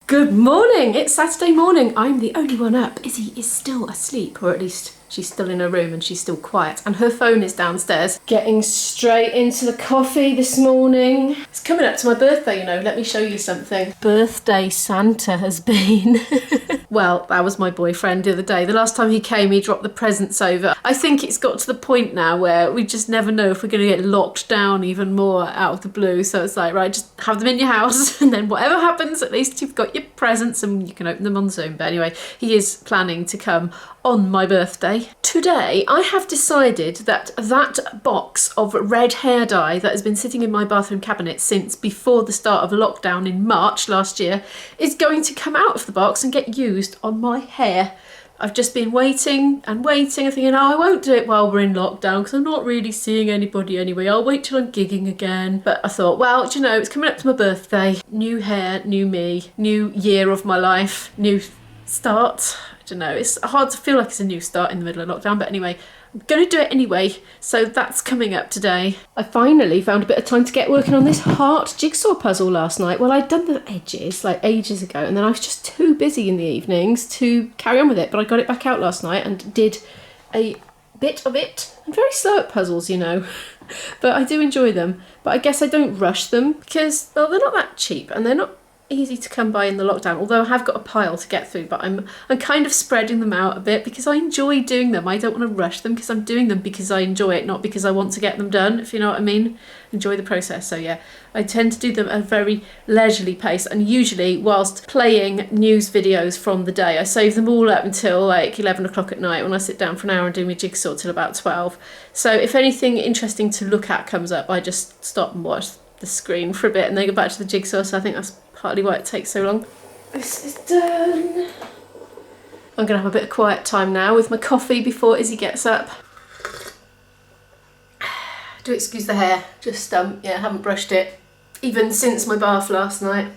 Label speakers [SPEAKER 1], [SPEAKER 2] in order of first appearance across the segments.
[SPEAKER 1] Good morning, it's Saturday morning. I'm the only one up. Izzy is still asleep, or at least she's still in her room and she's still quiet. And her phone is downstairs. Getting straight into the coffee this morning. It's coming up to my birthday, you know. Let me show you something. Birthday Santa has been. Well, that was my boyfriend the other day. The last time he came, he dropped the presents over. I think it's got to the point now where we just never know if we're going to get locked down even more out of the blue. So it's like, right, just have them in your house and then whatever happens, at least you've got your presents and you can open them on Zoom. But anyway, he is planning to come on my birthday. Today, I have decided that that box of red hair dye that has been sitting in my bathroom cabinet since before the start of lockdown in March last year is going to come out of the box and get used on my hair. I've just been waiting and waiting, thinking, oh, I won't do it while we're in lockdown because I'm not really seeing anybody anyway. I'll wait till I'm gigging again. But I thought, well, do you know, it's coming up to my birthday. New hair, new me, new year of my life, new start. I don't know, it's hard to feel like it's a new start in the middle of lockdown, but anyway, I'm going to do it anyway, so that's coming up today. I finally found a bit of time to get working on this heart jigsaw puzzle last night. Well, I'd done the edges like ages ago, and then I was just too busy in the evenings to carry on with it, but I got it back out last night and did a bit of it. I'm very slow at puzzles, you know, but I do enjoy them. But I guess I don't rush them because, well, they're not that cheap and they're not easy to come by in the lockdown, although I have got a pile to get through, but I'm kind of spreading them out a bit because I enjoy doing them. I don't want to rush them because I'm doing them because I enjoy it, not because I want to get them done, if you know what I mean. Enjoy the process. So yeah, I tend to do them at a very leisurely pace, and usually whilst playing news videos from the day. I save them all up until like 11 o'clock at night when I sit down for an hour and do my jigsaw till about 12. So if anything interesting to look at comes up, I just stop and watch the screen for a bit and then go back to the jigsaw. So I think that's partly why it takes so long. This is done. I'm gonna have a bit of quiet time now with my coffee before Izzy gets up. Do excuse the hair, just yeah, haven't brushed it even since my bath last night.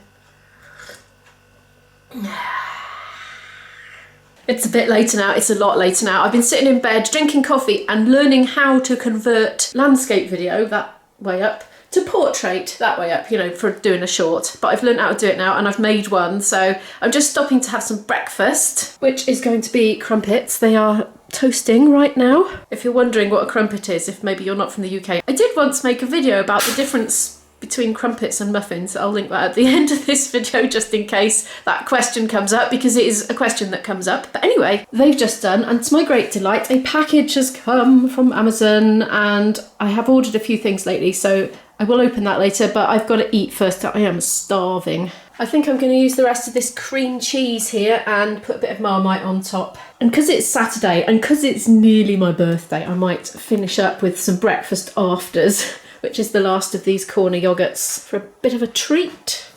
[SPEAKER 1] It's a bit later now, it's a lot later now. I've been sitting in bed drinking coffee and learning how to convert landscape video, that way up, to portrait, that way up, you know, for doing a short. But I've learned how to do it now and I've made one, so I'm just stopping to have some breakfast, which is going to be crumpets. They are toasting right now. If you're wondering what a crumpet is, if maybe you're not from the UK, I did once make a video about the difference between crumpets and muffins. I'll link that at the end of this video just in case that question comes up, because it is a question that comes up. But anyway, they've just done, and to my great delight, a package has come from Amazon, and I have ordered a few things lately, so I will open that later, but I've got to eat first. I am starving. I think I'm going to use the rest of this cream cheese here and put a bit of Marmite on top. And because it's Saturday and because it's nearly my birthday, I might finish up with some breakfast afters, which is the last of these corner yogurts, for a bit of a treat.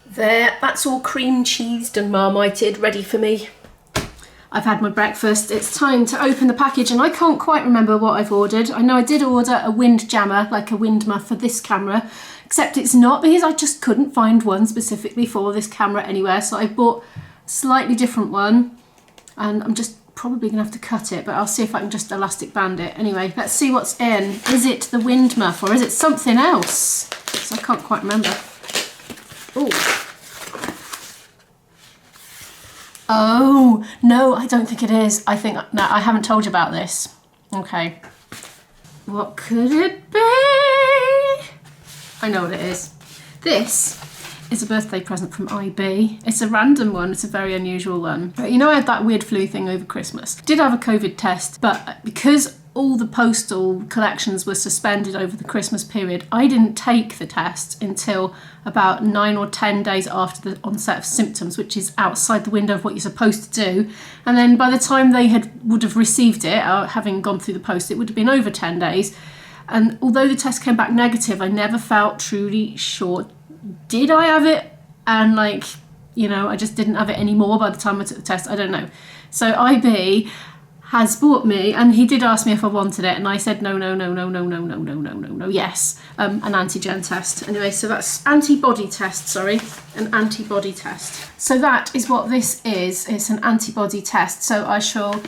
[SPEAKER 1] There, that's all cream cheesed and marmited, ready for me. I've had my breakfast, it's time to open the package, and I can't quite remember what I've ordered. I know I did order a wind jammer, like a windmer for this camera, except it's not, because I just couldn't find one specifically for this camera anywhere, so I bought a slightly different one, and I'm just probably gonna have to cut it, but I'll see if I can just elastic band it. Anyway, let's see what's in. Is it the wind muff or is it something else? Because I can't quite remember. Ooh. Oh, no, I don't think it is. I think, no, I haven't told you about this. Okay. What could it be? I know what it is. This is a birthday present from IB. It's a random one, it's a very unusual one. But you know, I had that weird flu thing over Christmas. Did have a COVID test, but because all the postal collections were suspended over the Christmas period, I didn't take the test until about 9 or 10 days after the onset of symptoms, which is outside the window of what you're supposed to do. And then by the time they would have received it, having gone through the post, it would have been over 10 days. And although the test came back negative, I never felt truly sure, did I have it? And like, you know, I just didn't have it anymore by the time I took the test. I don't know. So IB has bought me, and he did ask me if I wanted it, and I said no, yes, an antigen test. Anyway, so that's antibody test, sorry, an antibody test. So that is what this is. It's an antibody test. So I shall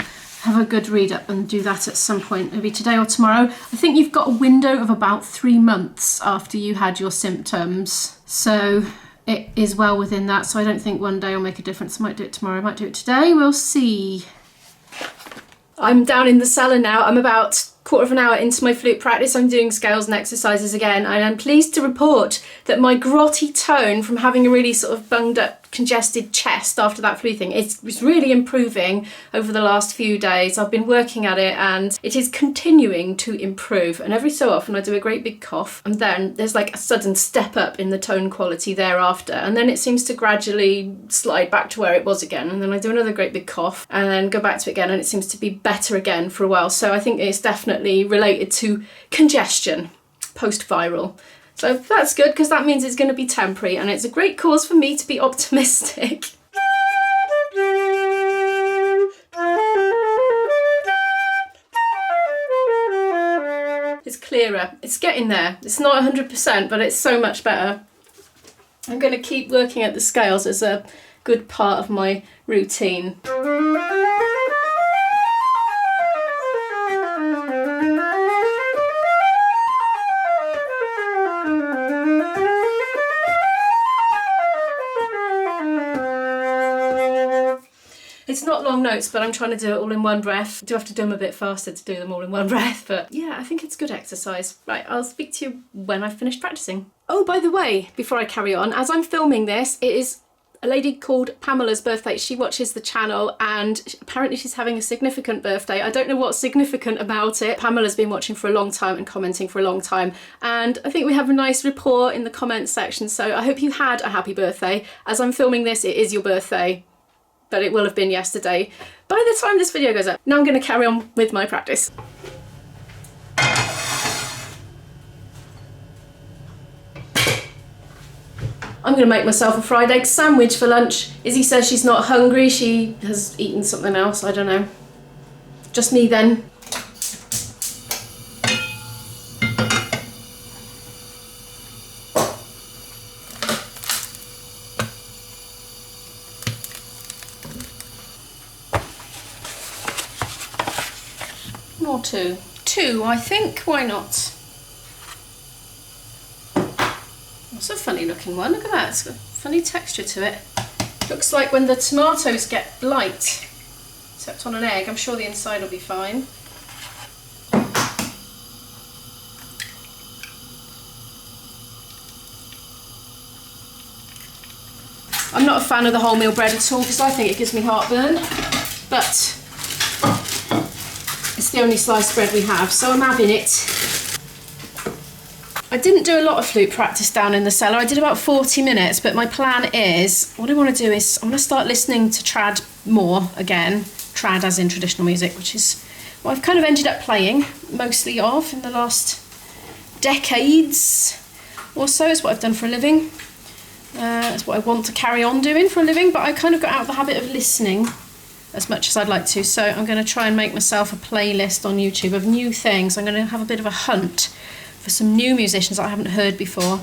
[SPEAKER 1] have a good read up and do that at some point, maybe today or tomorrow. I think you've got a window of about 3 months after you had your symptoms. So it is well within that, so I don't think one day will make a difference. I might do it tomorrow, I might do it today, we'll see. I'm down in the cellar now. I'm about quarter of an hour into my flute practice. I'm doing scales and exercises again, and I'm pleased to report that my grotty tone from having a really sort of bunged up, congested chest after that flu thing, it's really improving over the last few days. I've been working at it and it is continuing to improve, and every so often I do a great big cough and then there's like a sudden step up in the tone quality thereafter, and then it seems to gradually slide back to where it was again, and then I do another great big cough and then go back to it again, and it seems to be better again for a while. So I think it's definitely related to congestion post-viral. So that's good, because that means it's going to be temporary, and it's a great cause for me to be optimistic. It's clearer. It's getting there. It's not 100%, but it's so much better. I'm going to keep working at the scales as a good part of my routine. It's not long notes, but I'm trying to do it all in one breath. I do have to do them a bit faster to do them all in one breath, but yeah, I think it's good exercise. Right, I'll speak to you when I've finished practicing. Oh, by the way, before I carry on, as I'm filming this, it is a lady called Pamela's birthday. She watches the channel and apparently she's having a significant birthday. I don't know what's significant about it. Pamela's been watching for a long time and commenting for a long time, and I think we have a nice rapport in the comments section, so I hope you had a happy birthday. As I'm filming this, it is your birthday, but it will have been yesterday by the time this video goes up. Now I'm going to carry on with my practice. I'm going to make myself a fried egg sandwich for lunch. Izzy says she's not hungry, she has eaten something else, I don't know. Just me then. Or two. Two, I think. Why not? That's a funny looking one. Look at that. It's got a funny texture to it. Looks like when the tomatoes get light, except on an egg. I'm sure the inside will be fine. I'm not a fan of the wholemeal bread at all because I think it gives me heartburn, but it's the only sliced bread we have, so I'm having it. I didn't do a lot of flute practice down in the cellar. I did about 40 minutes, but my plan is, what I want to do is, I want to start listening to trad more again. Trad as in traditional music, which is what I've kind of ended up playing mostly of in the last decades or so. Is what I've done for a living. It's what I want to carry on doing for a living, but I kind of got out of the habit of listening as much as I'd like to, so I'm going to try and make myself a playlist on YouTube of new things. I'm going to have a bit of a hunt for some new musicians that I haven't heard before,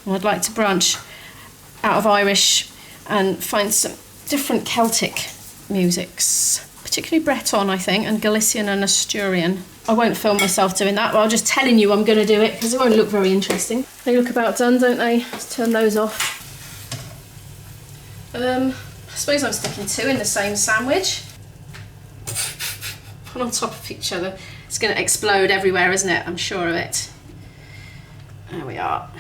[SPEAKER 1] and I'd like to branch out of Irish and find some different Celtic musics, particularly Breton I think, and Galician and Asturian. I won't film myself doing that, but I'm just telling you I'm going to do it because it won't look very interesting. They look about done, don't they? Let's turn those off. I suppose I'm sticking two in the same sandwich. Put on top of each other. It's going to explode everywhere, isn't it? I'm sure of it. There we are.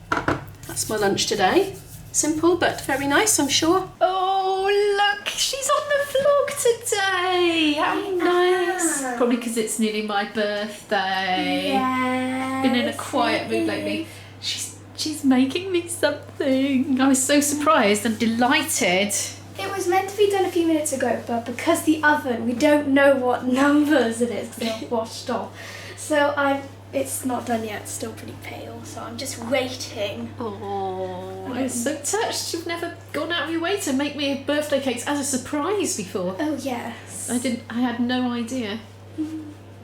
[SPEAKER 1] That's my lunch today. Simple but very nice, I'm sure. Oh look, she's on the vlog today. How nice. Probably because it's nearly my birthday.
[SPEAKER 2] Yeah.
[SPEAKER 1] Been in a quiet mood lately. She's making me something. I was so surprised and delighted.
[SPEAKER 2] It was meant to be done a few minutes ago, but because the oven, we don't know what numbers it is because they're washed off. So it's not done yet, it's still pretty pale, so I'm just waiting.
[SPEAKER 1] Oh, I'm so touched. You've never gone out of your way to make me birthday cakes as a surprise before.
[SPEAKER 2] Oh yes.
[SPEAKER 1] I had no idea.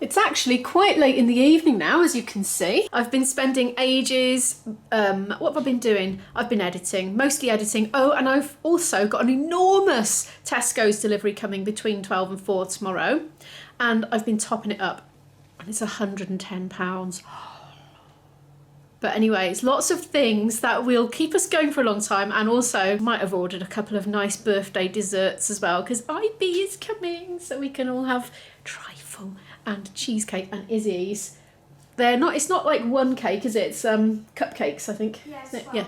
[SPEAKER 1] It's actually quite late in the evening now, as you can see. I've been spending ages, what have I been doing? I've been editing, mostly editing. Oh, and I've also got an enormous Tesco's delivery coming between 12 and 4 tomorrow. And I've been topping it up, and it's £110. But anyways, lots of things that will keep us going for a long time, and also might have ordered a couple of nice birthday desserts as well, because IB is coming, so we can all have trifle and cheesecake. And Izzy's, it's not like one cake, is it? It's cupcakes, I think.
[SPEAKER 2] Yes,
[SPEAKER 1] Yeah.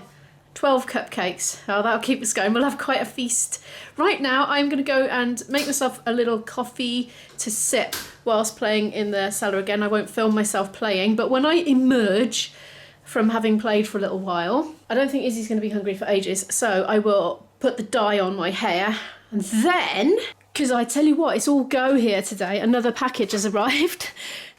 [SPEAKER 1] 12 cupcakes. Oh, that'll keep us going. We'll have quite a feast. Right now, I'm going to go and make myself a little coffee to sip whilst playing in the cellar again. I won't film myself playing, but when I emerge from having played for a little while, I don't think Izzy's going to be hungry for ages, so I will put the dye on my hair, and then, because I tell you what, it's all go here today. Another package has arrived.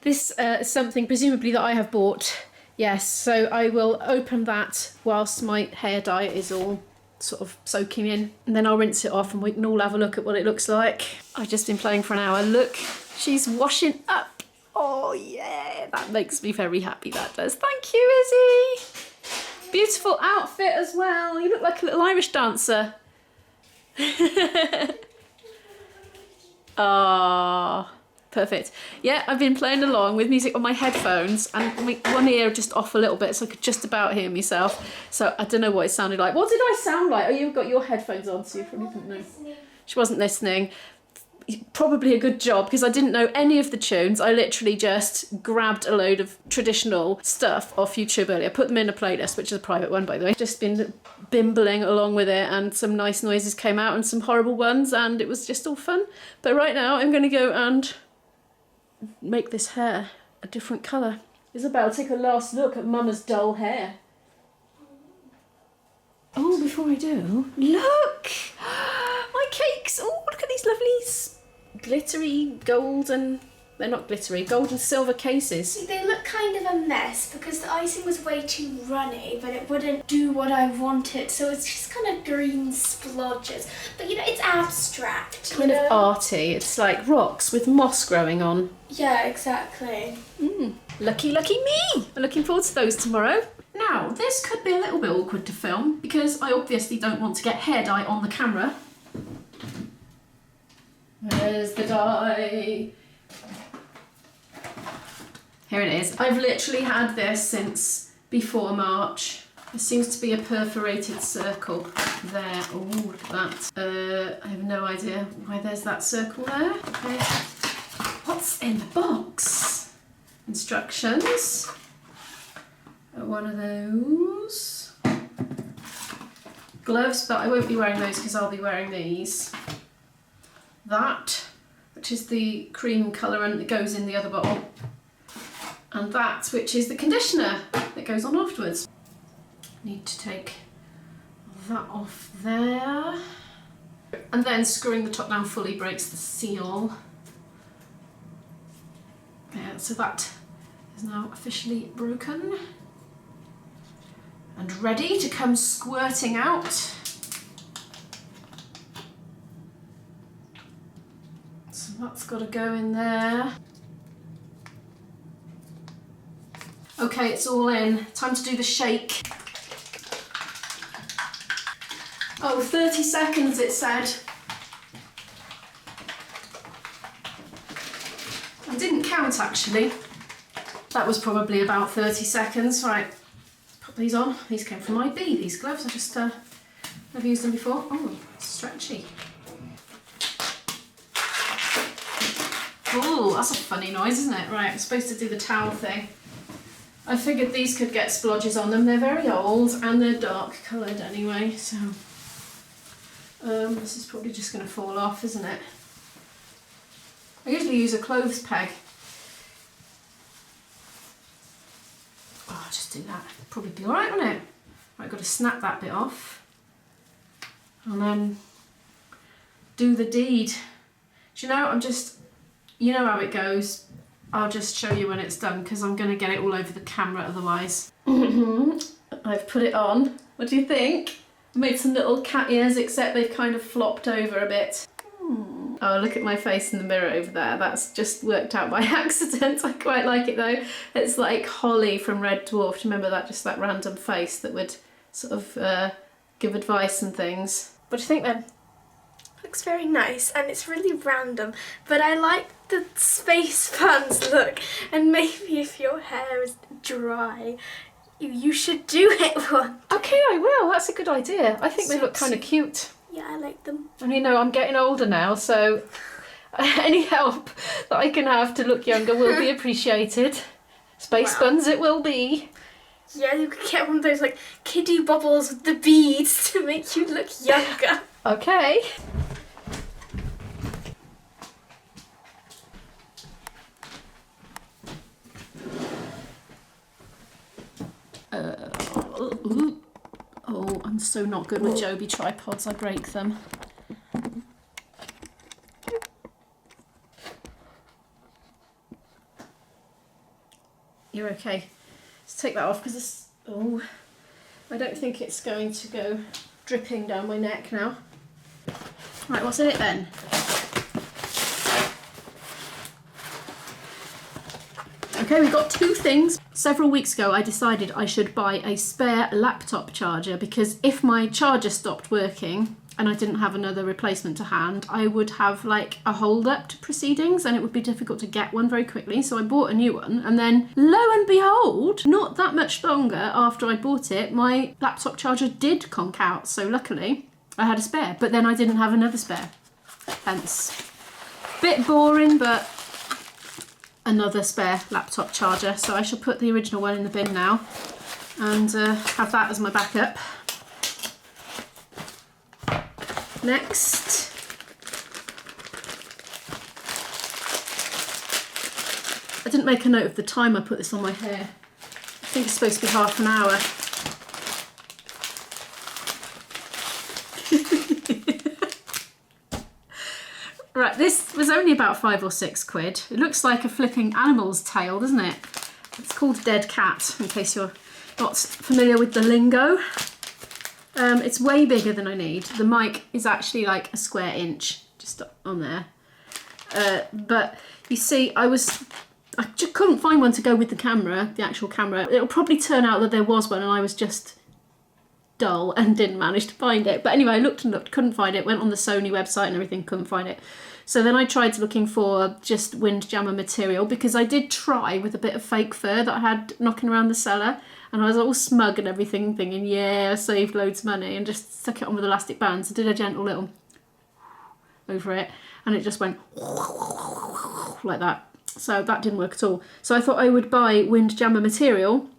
[SPEAKER 1] This is something presumably that I have bought. Yes, so I will open that whilst my hair dye is all sort of soaking in, and then I'll rinse it off and we can all have a look at what it looks like. I've just been playing for an hour. Look, she's washing up. Oh yeah, that makes me very happy, that does. Thank you, Izzy. Beautiful outfit as well. You look like a little Irish dancer. Ah. Perfect. Yeah, I've been playing along with music on my headphones, and one ear just off a little bit, so I could just about hear myself. So I don't know what it sounded like. What did I sound like? Oh, you've got your headphones on, so you probably didn't know. She wasn't listening. Probably a good job, because I didn't know any of the tunes. I literally just grabbed a load of traditional stuff off YouTube earlier, put them in a playlist, which is a private one, by the way. Just been bimbling along with it, and some nice noises came out and some horrible ones, and it was just all fun. But right now I'm going to go and make this hair a different colour. Isabel, take a last look at Mama's dull hair. Oh, before I do, look! My cakes! Oh, look at these lovely glittery gold and... They're not glittery, gold and silver cases.
[SPEAKER 2] See, they look kind of a mess because the icing was way too runny, but it wouldn't do what I wanted, so it's just kind of green splodges. But you know, it's abstract.
[SPEAKER 1] Kind of arty. It's like rocks with moss growing on.
[SPEAKER 2] Yeah, exactly.
[SPEAKER 1] Lucky, lucky me! I'm looking forward to those tomorrow. Now, this could be a little bit awkward to film because I obviously don't want to get hair dye on the camera. Where's the dye? Here it is. I've literally had this since before March. There seems to be a perforated circle there. Oh, look at that. I have no idea why there's that circle there. Okay. What's in the box? Instructions. One of those. Gloves, but I won't be wearing those because I'll be wearing these. That, which is the cream colourant that goes in the other bottle. And that, which is the conditioner that goes on afterwards. Need to take that off there. And then screwing the top down fully breaks the seal. Yeah, so that is now officially broken. And ready to come squirting out. So that's got to go in there. Okay, it's all in. Time to do the shake. Oh, 30 seconds it said. I didn't count actually. That was probably about 30 seconds. Right, put these on. These came from IB, these gloves. I just, I've used them before. Oh, stretchy. Oh, that's a funny noise, isn't it? Right, I'm supposed to do the towel thing. I figured these could get splodges on them. They're very old and they're dark coloured anyway, so this is probably just going to fall off, isn't it? I usually use a clothes peg. Oh, I'll just do that. Probably be alright, won't it? I've got to snap that bit off and then do the deed. Do you know, you know how it goes. I'll just show you when it's done because I'm going to get it all over the camera otherwise. I've put it on. What do you think? I made some little cat ears, except they've kind of flopped over a bit. Oh, look at my face in the mirror over there. That's just worked out by accident. I quite like it though. It's like Holly from Red Dwarf. Do you remember that? Just that random face that would sort of give advice and things. What do you think then?
[SPEAKER 2] Looks very nice and it's really random, but I like the space puns look, and maybe if your hair is dry You should do it once.
[SPEAKER 1] Okay, I will. That's a good idea. I think they look kind of cute.
[SPEAKER 2] Yeah, I like them.
[SPEAKER 1] And you know, I'm getting older now, so any help that I can have to look younger will be appreciated. Space buns it will be.
[SPEAKER 2] Yeah, you could get one of those like kiddie bubbles with the beads to make you look younger.
[SPEAKER 1] Okay. Oh, I'm so not good with JOBY tripods, I break them. You're okay. Let's take that off because this, I don't think it's going to go dripping down my neck now. Right, what's in it then? Okay, we've got two things. Several weeks ago I decided I should buy a spare laptop charger because if my charger stopped working and I didn't have another replacement to hand, I would have like a hold up to proceedings and it would be difficult to get one very quickly. So I bought a new one and then lo and behold, not that much longer after I bought it, my laptop charger did conk out. So luckily I had a spare, but then I didn't have another spare. Hence, bit boring, but another spare laptop charger. So I shall put the original one in the bin now and have that as my backup. Next, I didn't make a note of the time I put this on my hair. I think it's supposed to be half an hour. Right, this was only about £5 or £6. It looks like a flipping animal's tail, doesn't it? It's called dead cat, in case you're not familiar with the lingo. It's way bigger than I need. The mic is actually like a square inch, just on there. But you see, I just couldn't find one to go with the camera, the actual camera. It'll probably turn out that there was one and I was just dull and didn't manage to find it. But anyway, I looked and looked, couldn't find it, went on the Sony website and everything, couldn't find it. So then I tried looking for just windjammer material because I did try with a bit of fake fur that I had knocking around the cellar and I was all smug and everything thinking, yeah, I saved loads of money, and just stuck it on with elastic bands. I did a gentle little over it and it just went like that. So that didn't work at all. So I thought I would buy windjammer material,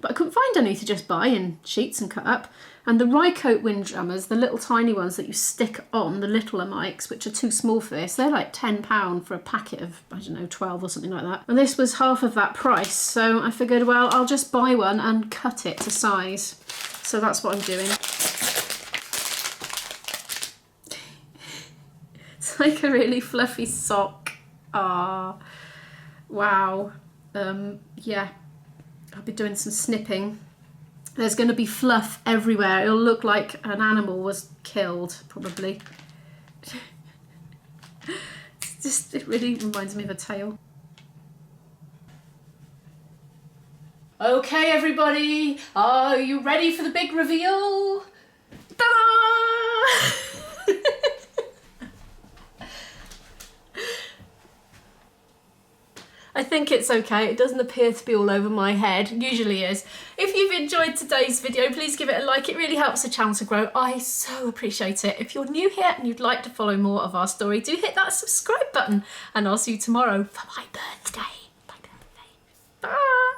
[SPEAKER 1] but I couldn't find any to just buy in sheets and cut up. And the Rycote windjammers, the little tiny ones that you stick on the littler mics, which are too small for this, they're like £10 for a packet of, I don't know, 12 or something like that. And this was half of that price. So I figured, well, I'll just buy one and cut it to size. So that's what I'm doing. It's like a really fluffy sock. Ah, wow. Yeah, I'll be doing some snipping. There's going to be fluff everywhere. It'll look like an animal was killed, probably. It really reminds me of a tail. Okay, everybody, are you ready for the big reveal? Ta-da! I think it's okay. It doesn't appear to be all over my head. It usually is. If you've enjoyed today's video, please give it a like. It really helps the channel to grow. I so appreciate it. If you're new here and you'd like to follow more of our story, do hit that subscribe button and I'll see you tomorrow for my birthday. Bye.